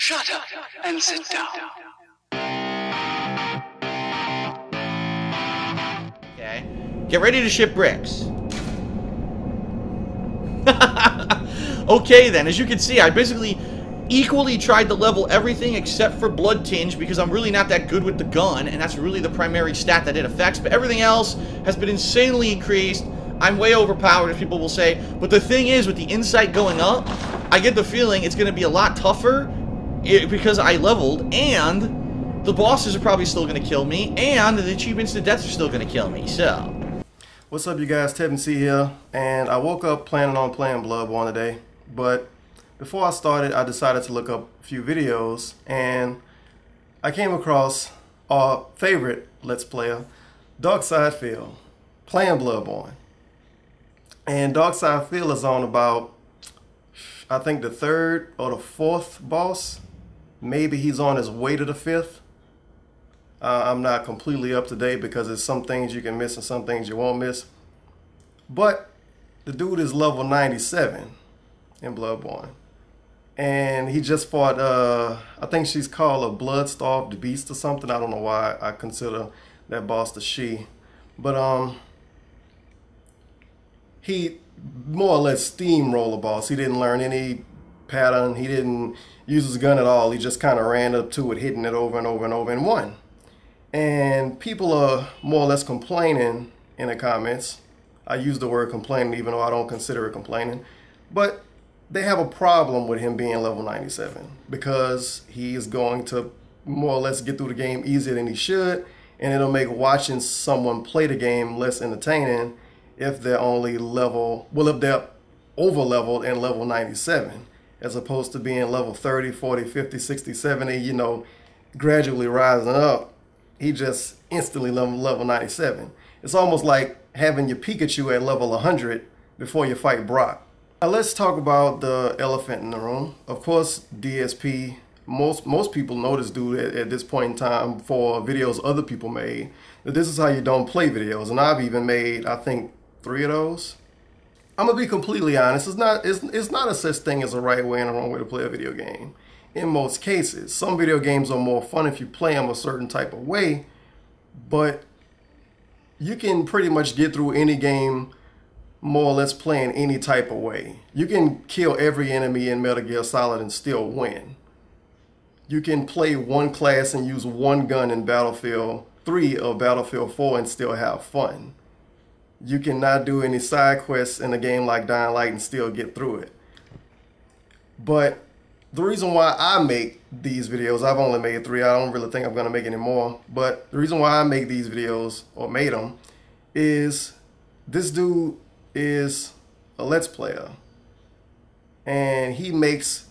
Shut up and sit down. Okay. Get ready to ship bricks. Okay then, as you can see, I basically equally tried to level everything except for Blood Tinge because I'm really not that good with the gun, and that's really the primary stat that it affects, but everything else has been insanely increased. I'm way overpowered, as people will say, but the thing is, with the insight going up, I get the feeling it's going to be a lot tougher because I leveled, and the bosses are probably still going to kill me, and the achievements to death are still going to kill me, so... What's up, you guys? Tevin C here, and I woke up planning on playing Bloodborne today, but before I started, I decided to look up a few videos, and I came across our favorite Let's Player, DarkSidePhil, playing Bloodborne. And DarkSidePhil is on about, I think, the third or the fourth boss. Maybe he's on his way to the fifth. I'm not completely up to date because there's some things you can miss and some things you won't miss. But the dude is level 97 in Bloodborne. And he just fought, I think she's called a blood-starved beast or something. I don't know why I consider that boss the she. But he more or less steamrolled the boss. He didn't learn any pattern. He didn't use his gun at all. He just kind of ran up to it, hitting it over and over and over and won. And people are more or less complaining in the comments. I use the word complaining even though I don't consider it complaining. But they have a problem with him being level 97 because he is going to more or less get through the game easier than he should, and it'll make watching someone play the game less entertaining if they're only level, well, if they're over leveled and level 97, as opposed to being level 30, 40, 50, 60, 70, you know, gradually rising up. He just instantly level 97. It's almost like having your Pikachu at level 100 before you fight Brock. Now let's talk about the elephant in the room. Of course, DSP, most people know this dude at this point in time for videos other people made. That this is how you don't play videos, and I've even made, I think, 3 of those. I'm gonna be completely honest. It's not a such thing as a right way and a wrong way to play a video game. In most cases, some video games are more fun if you play them a certain type of way, but you can pretty much get through any game more or less playing any type of way. You can kill every enemy in Metal Gear Solid and still win. You can play one class and use one gun in Battlefield 3 or Battlefield 4 and still have fun. You cannot do any side quests in a game like Dying Light and still get through it. But the reason why I make these videos, I've only made 3, I don't really think I'm going to make any more, but the reason why I make these videos, or made them, is this dude is a Let's Player. And he makes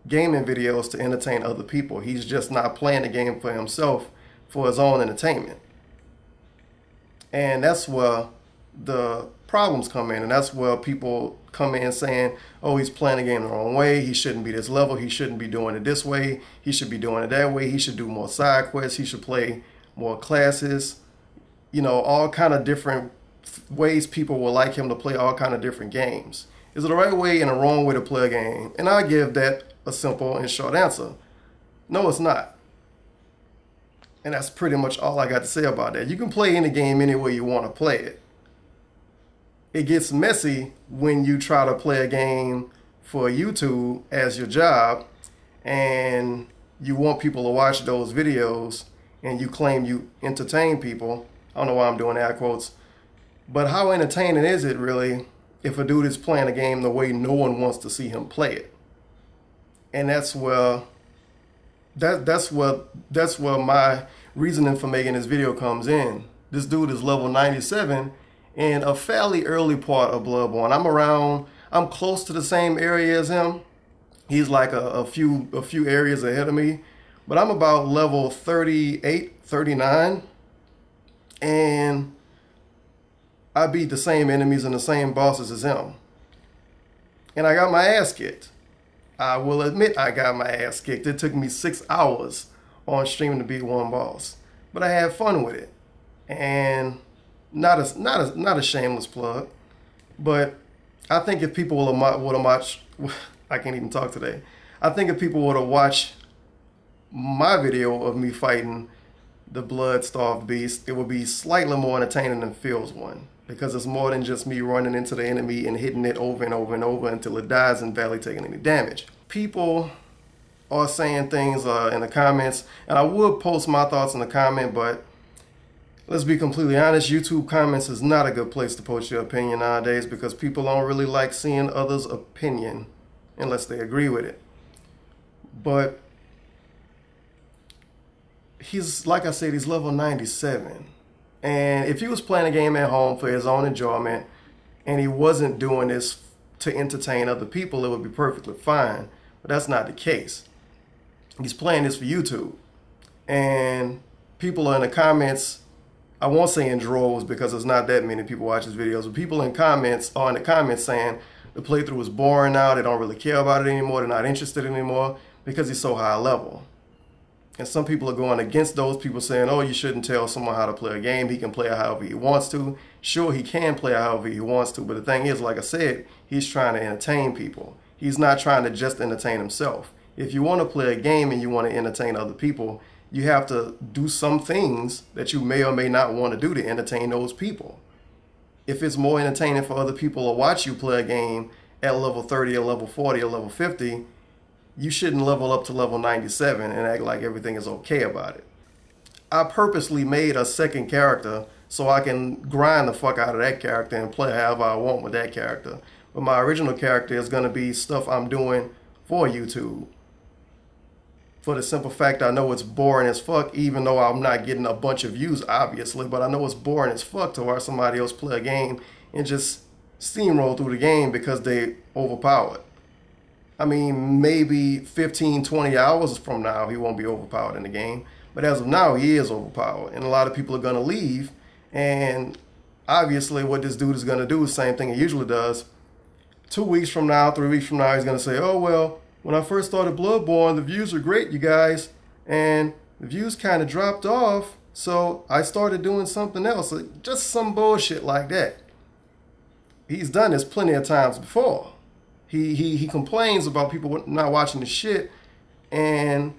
gaming videos to entertain other people. He's just not playing the game for himself, for his own entertainment. And that's where the problems come in, and that's where people come in saying, oh, he's playing the game the wrong way, he shouldn't be this level, he shouldn't be doing it this way, he should be doing it that way, he should do more side quests, he should play more classes, you know, all kind of different ways people will like him to play all kind of different games. Is it the right way and a wrong way to play a game? And I give that a simple and short answer. No, it's not. And that's pretty much all I got to say about that. You can play any game any way you want to play it. It gets messy when you try to play a game for YouTube as your job and you want people to watch those videos and you claim you entertain people. I don't know why I'm doing air quotes, but how entertaining is it really if a dude is playing a game the way no one wants to see him play it? And that's where my reasoning for making this video comes in. This dude is level 97 in a fairly early part of Bloodborne. I'm close to the same area as him. He's like a few areas ahead of me, but I'm about level 38, 39, and I beat the same enemies and the same bosses as him. And I got my ass kicked. I will admit I got my ass kicked. It took me 6 hours on stream to beat one boss, but I had fun with it. And not a shameless plug, but I think if people would have watched, I can't even talk today. I think if people would have watched my video of me fighting the blood-starved beast, it will be slightly more entertaining than Phil's one, because it's more than just me running into the enemy and hitting it over and over and over until it dies and barely taking any damage. People are saying things in the comments, and I would post my thoughts in the comment, but let's be completely honest, YouTube comments is not a good place to post your opinion nowadays, because people don't really like seeing others' opinion unless they agree with it. But he's, like I said, he's level 97. And if he was playing a game at home for his own enjoyment and he wasn't doing this to entertain other people, it would be perfectly fine. But that's not the case. He's playing this for YouTube. And people are in the comments, I won't say in droves because there's not that many people watch his videos, but people in comments are in the comments saying the playthrough is boring now, they don't really care about it anymore, they're not interested anymore because he's so high level. And some people are going against those people, saying, oh, you shouldn't tell someone how to play a game. He can play it however he wants to. Sure, he can play it however he wants to. But the thing is, like I said, he's trying to entertain people. He's not trying to just entertain himself. If you want to play a game and you want to entertain other people, you have to do some things that you may or may not want to do to entertain those people. If it's more entertaining for other people to watch you play a game at level 30 or level 40 or level 50, you shouldn't level up to level 97 and act like everything is okay about it. I purposely made a second character so I can grind the fuck out of that character and play however I want with that character. But my original character is going to be stuff I'm doing for YouTube. For the simple fact I know it's boring as fuck, even though I'm not getting a bunch of views, obviously. But I know it's boring as fuck to watch somebody else play a game and just steamroll through the game because they overpowered. I mean, maybe 15, 20 hours from now, he won't be overpowered in the game. But as of now, he is overpowered. And a lot of people are going to leave. And obviously what this dude is going to do is the same thing he usually does. 2 weeks from now, 3 weeks from now, he's going to say, oh, well, when I first started Bloodborne, the views were great, you guys. And the views kind of dropped off. So I started doing something else. Just some bullshit like that. He's done this plenty of times before. He complains about people not watching the shit, and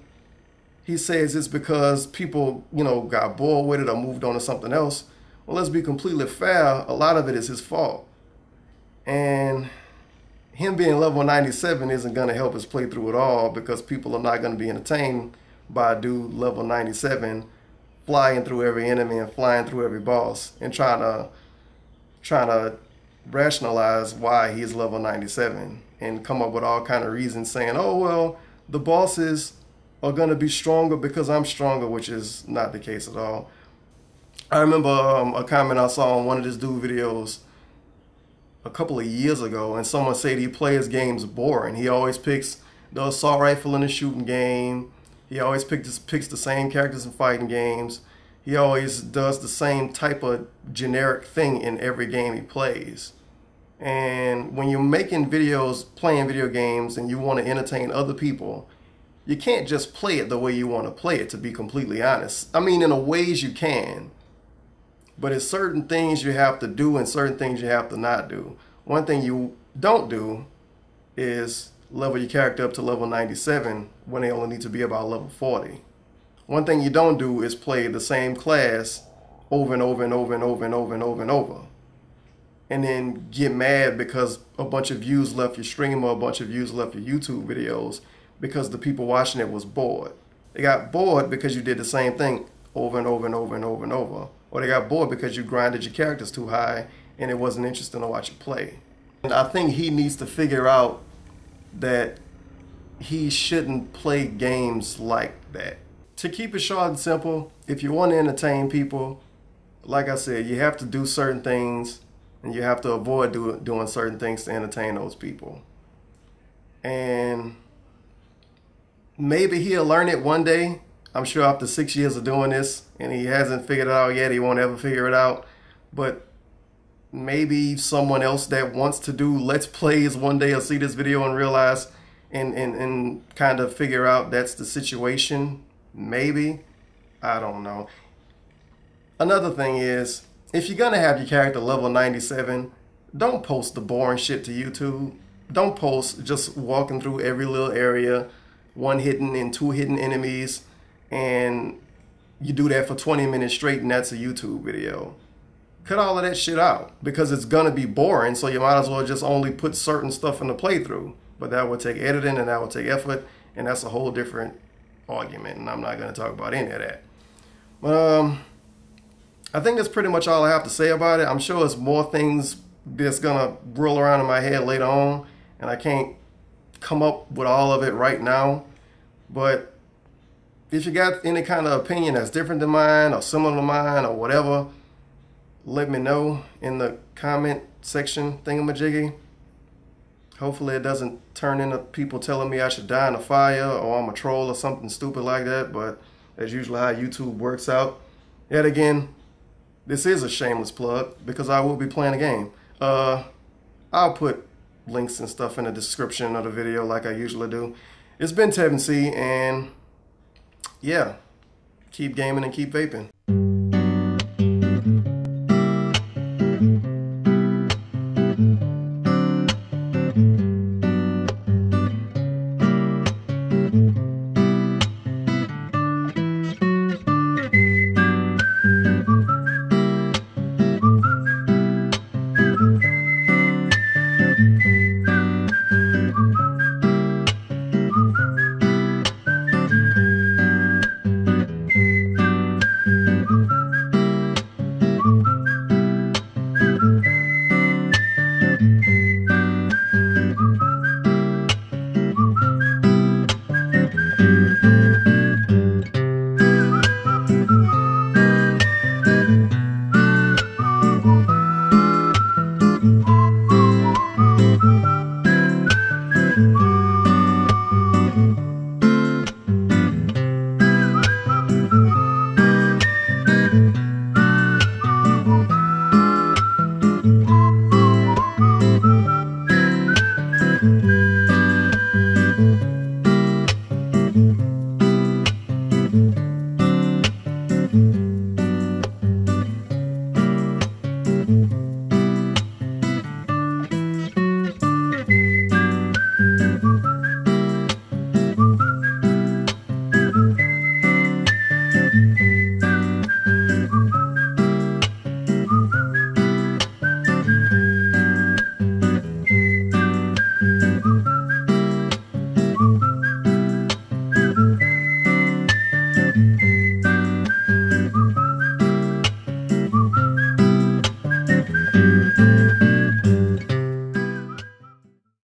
he says it's because people, got bored with it or moved on to something else. Well, let's be completely fair. A lot of it is his fault. And him being level 97 isn't going to help his playthrough at all, because people are not going to be entertained by a dude level 97 flying through every enemy and flying through every boss and trying to rationalize why he's level 97 and come up with all kind of reasons saying, oh, well, the bosses are going to be stronger because I'm stronger, which is not the case at all. I remember a comment I saw on one of this dude videos a couple of years ago, and someone said he plays games boring. He always picks the assault rifle in the shooting game. He always picks the same characters in fighting games. He always does the same type of generic thing in every game he plays. And when you're making videos, playing video games, and you want to entertain other people, you can't just play it the way you want to play it, to be completely honest. I mean, in a ways you can, but it's certain things you have to do and certain things you have to not do. One thing you don't do is level your character up to level 97 when they only need to be about level 40. One thing you don't do is play the same class over and over and over and over and over and over and over. And then get mad because a bunch of views left your stream or a bunch of views left your YouTube videos because the people watching it was bored. They got bored because you did the same thing over and over and over and over and over. Or they got bored because you grinded your characters too high and it wasn't interesting to watch you play. And I think he needs to figure out that he shouldn't play games like that. To keep it short and simple, if you want to entertain people, like I said, you have to do certain things and you have to avoid doing certain things to entertain those people. And maybe he'll learn it one day. I'm sure after 6 years of doing this, and he hasn't figured it out yet, he won't ever figure it out. But maybe someone else that wants to do Let's Plays one day will see this video and realize and kind of figure out that's the situation. Maybe. I don't know. Another thing is, if you're going to have your character level 97, don't post the boring shit to YouTube. Don't post just walking through every little area one hidden and two hidden enemies, and you do that for 20 minutes straight, and that's a YouTube video. Cut all of that shit out, because it's gonna be boring, so you might as well just only put certain stuff in the playthrough. But that would take editing, and that would take effort, and that's a whole different argument, and I'm not gonna talk about any of that. But I think that's pretty much all I have to say about it. I'm sure there's more things that's gonna roll around in my head later on, and I can't come up with all of it right now. But if you got any kind of opinion that's different than mine or similar to mine or whatever, let me know in the comment section thingamajiggy. Hopefully it doesn't turn into people telling me I should die in a fire or I'm a troll or something stupid like that, but that's usually how YouTube works out. Yet again, this is a shameless plug because I will be playing a game. I'll put links and stuff in the description of the video like I usually do. It's been Tevin C, and yeah, keep gaming and keep vaping.